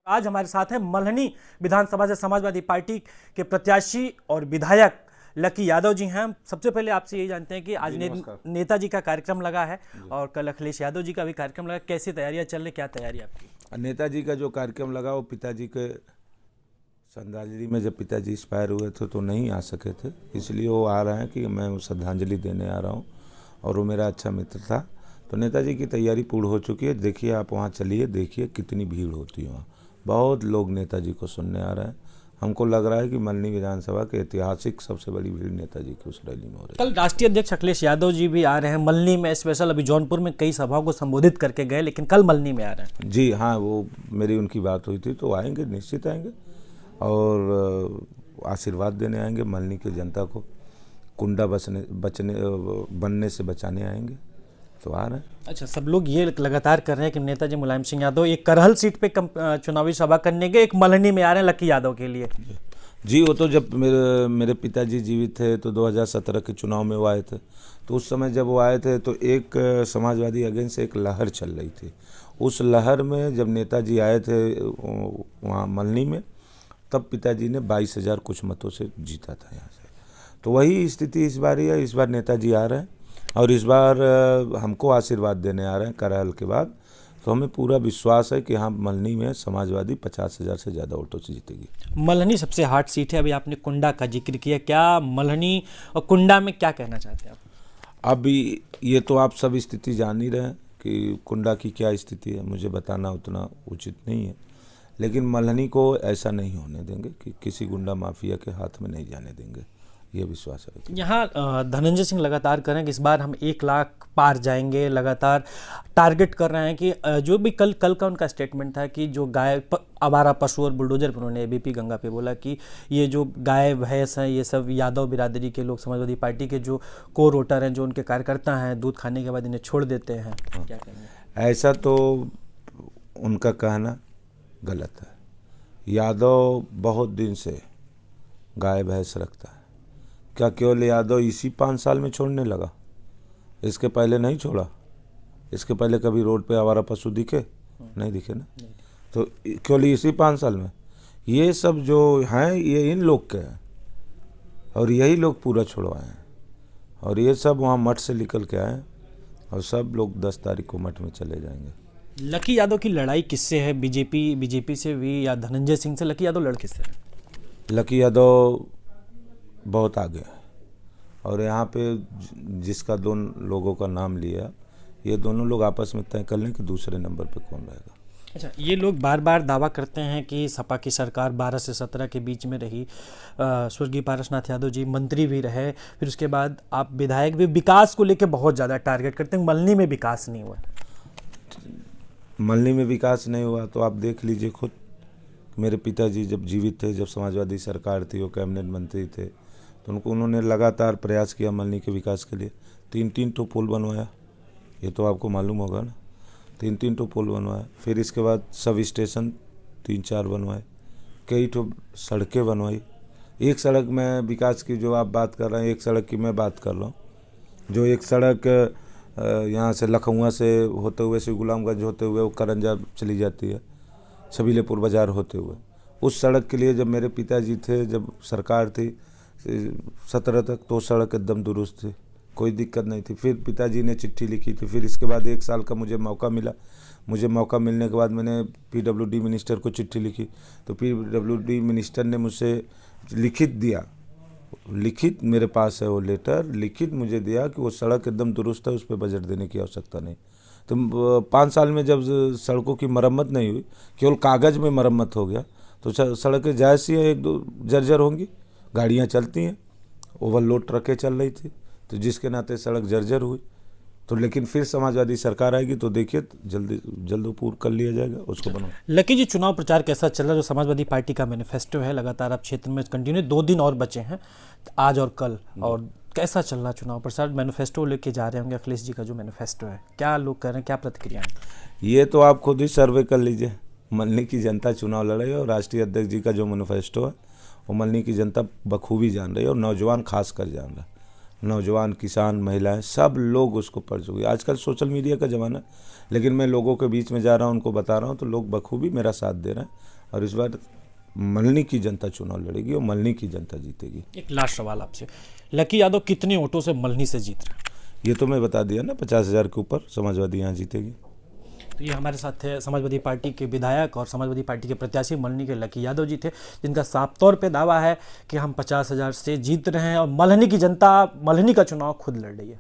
आज हमारे साथ हैं मल्हनी विधानसभा से समाजवादी पार्टी के प्रत्याशी और विधायक लकी यादव जी हैं। सबसे पहले आपसे यही जानते हैं कि आज नेताजी का कार्यक्रम लगा है और कल अखिलेश यादव जी का भी कार्यक्रम लगा, कैसी तैयारियां चल रही, क्या तैयारी आपकी? नेताजी का जो कार्यक्रम लगा वो पिताजी के श्रद्धांजलि में, जब पिताजी एक्सपायर हुए थे तो नहीं आ सके थे, इसलिए वो आ रहे हैं कि मैं श्रद्धांजलि देने आ रहा हूँ और वो मेरा अच्छा मित्र था। तो नेताजी की तैयारी पूर्ण हो चुकी है। देखिए, आप वहाँ चलिए, देखिए कितनी भीड़ होती है वहाँ। बहुत लोग नेताजी को सुनने आ रहे हैं। हमको लग रहा है कि मल्हनी विधानसभा के ऐतिहासिक सबसे बड़ी भीड़ नेताजी की उस रैली में हो रही है। कल राष्ट्रीय अध्यक्ष अखिलेश यादव जी भी आ रहे हैं मल्हनी में, स्पेशल अभी जौनपुर में कई सभाओं को संबोधित करके गए, लेकिन कल मल्हनी में आ रहे हैं। जी हाँ, वो मेरी उनकी बात हुई थी, तो आएंगे, निश्चित आएंगे और आशीर्वाद देने आएंगे। मल्हनी की जनता को कुंडा बनने से बचाने आएंगे, तो आ रहे हैं। अच्छा, सब लोग ये लगातार कर रहे हैं कि नेताजी मुलायम सिंह यादव एक करहल सीट पे चुनावी सभा करने के, एक मल्हनी में आ रहे हैं लकी यादव के लिए। जी, वो तो जब मेरे पिताजी जीवित थे तो 2017 के चुनाव में वो आए थे, तो उस समय जब वो आए थे तो एक समाजवादी अगेंस्ट से एक लहर चल रही थी। उस लहर में जब नेताजी आए थे वहाँ मल्हनी में, तब पिताजी ने 22,000 कुछ मतों से जीता था यहाँ से। तो वही स्थिति इस बार ही है। इस बार नेताजी आ रहे हैं और इस बार हमको आशीर्वाद देने आ रहे हैं करहल के बाद। तो हमें पूरा विश्वास है कि हाँ, मल्हनी में समाजवादी 50,000 से ज़्यादा वोटों से जीतेगी। मल्हनी सबसे हार्ड सीट है। अभी आपने कुंडा का जिक्र किया, क्या मल्हनी और कुंडा में क्या कहना चाहते हैं आप? अभी ये तो आप सब स्थिति जान ही रहे हैं कि कुंडा की क्या स्थिति है, मुझे बताना उतना उचित नहीं है। लेकिन मल्हनी को ऐसा नहीं होने देंगे कि किसी गुंडा माफिया के हाथ में नहीं जाने देंगे, ये विश्वास है। यहाँ धनंजय सिंह लगातार कर रहे हैं कि इस बार हम 1 लाख पार जाएंगे, लगातार टारगेट कर रहे हैं कि जो भी कल का उनका स्टेटमेंट था कि जो गाय आवारा पशु और बुलडोजर पर उन्होंने एबीपी गंगा पे बोला कि ये जो गाय भैंस हैं ये सब यादव बिरादरी के लोग, समाजवादी पार्टी के जो कोर वोटर हैं, जो उनके कार्यकर्ता हैं, दूध खाने के बाद इन्हें छोड़ देते हैं। क्या कहेंगे? ऐसा तो उनका कहना गलत है। यादव बहुत दिन से गाय भैंस रखता है। क्या केवल यादव इसी 5 साल में छोड़ने लगा? इसके पहले नहीं छोड़ा? इसके पहले कभी रोड पे आवारा पशु दिखे? नहीं दिखे ना। तो केवल इसी 5 साल में ये सब जो हैं ये इन लोग के हैं और यही लोग पूरा छुड़वाए हैं और ये सब वहाँ मठ से निकल के आए और सब लोग 10 तारीख को मठ में चले जाएंगे। लकी यादव की लड़ाई किससे है? बीजेपी से भी या धनंजय सिंह से? लकी यादव लड़ किससे है? लकी यादव बहुत आगे है और यहाँ पे जिसका दोनों लोगों का नाम लिया, ये दोनों लोग आपस में तय कर लें कि दूसरे नंबर पे कौन रहेगा। अच्छा, ये लोग बार बार दावा करते हैं कि सपा की सरकार 12 से 17 के बीच में रही, स्वर्गीय पारसनाथ यादव जी मंत्री भी रहे, फिर उसके बाद आप विधायक भी, विकास को लेकर बहुत ज़्यादा टारगेट करते हैं। मल्हनी में विकास नहीं हुआ। मल्हनी में विकास नहीं हुआ तो आप देख लीजिए खुद। मेरे पिताजी जब जीवित थे, जब समाजवादी सरकार थी, वो कैबिनेट मंत्री थे, तो उन्होंने लगातार प्रयास किया मल्हनी के विकास के लिए। 3-3 ठो पुल बनवाया, ये तो आपको मालूम होगा ना। 3-3 ठो पुल बनवाया, फिर इसके बाद सब स्टेशन 3-4 बनवाए, कई ठो सड़कें बनवाई। एक सड़क में विकास की जो आप बात कर रहे हैं, एक सड़क की मैं बात कर रहा हूँ। जो एक सड़क यहाँ से लखौआ से होते हुए श्री गुलामगंज होते हुए वो करंजा चली जाती है, छबीलेपुर बाज़ार होते हुए, उस सड़क के लिए जब मेरे पिताजी थे, जब सरकार थी 17 तक, तो सड़क एकदम दुरुस्त थी, कोई दिक्कत नहीं थी। फिर पिताजी ने चिट्ठी लिखी थी, फिर इसके बाद 1 साल का मुझे मौका मिला। मुझे मौका मिलने के बाद मैंने पीडब्ल्यूडी मिनिस्टर को चिट्ठी लिखी, तो पीडब्ल्यूडी मिनिस्टर ने मुझसे लिखित दिया, लिखित मेरे पास है वो लेटर, लिखित मुझे दिया कि वो सड़क एकदम दुरुस्त है, उस पर बजट देने की आवश्यकता नहीं। तो 5 साल में जब सड़कों की मरम्मत नहीं हुई, केवल कागज़ में मरम्मत हो गया, तो सड़कें जायज़ ही 1-2 जर्जर होंगी। गाड़ियाँ चलती हैं, ओवरलोड ट्रकें चल रही थी, तो जिसके नाते सड़क जर्जर हुई। तो लेकिन फिर समाजवादी सरकार आएगी तो देखिए जल्द पूर्ण कर लिया जाएगा, उसको बनाओ। लकी जी, चुनाव प्रचार कैसा चल रहा है? जो समाजवादी पार्टी का मैनिफेस्टो है, लगातार आप क्षेत्र में कंटिन्यू, 2 दिन और बचे हैं, आज और कल, और कैसा चल रहा है चुनाव प्रचार? मैनिफेस्टो लेके जा रहे होंगे अखिलेश जी का जो मैनिफेस्टो है, क्या लोग कह रहे हैं, क्या प्रतिक्रिया है? ये तो आप खुद ही सर्वे कर लीजिए। मल्हनी की जनता चुनाव लड़ रही है और राष्ट्रीय अध्यक्ष जी का जो मैनिफेस्टो है वो मल्हनी की जनता बखूबी जान रही है और नौजवान खास कर जान रहा है। नौजवान, किसान, महिलाएं, सब लोग उसको पढ़ चुके हैं। आजकल सोशल मीडिया का ज़माना है, लेकिन मैं लोगों के बीच में जा रहा हूँ, उनको बता रहा हूँ, तो लोग बखूबी मेरा साथ दे रहे हैं और इस बार मल्हनी की जनता चुनाव लड़ेगी और मल्हनी की जनता जीतेगी। एक लास्ट सवाल आपसे, लकी यादव कितने वोटों से मल्हनी से जीत रहे हैं? ये तो मैं बता दिया ना, 50,000 के ऊपर समाजवादी यहाँ जीतेगी। तो ये हमारे साथ थे समाजवादी पार्टी के विधायक और समाजवादी पार्टी के प्रत्याशी मल्हनी के लकी यादव जी थे, जिनका साफ तौर पे दावा है कि हम 50,000 से जीत रहे हैं और मल्हनी की जनता मल्हनी का चुनाव खुद लड़ रही है।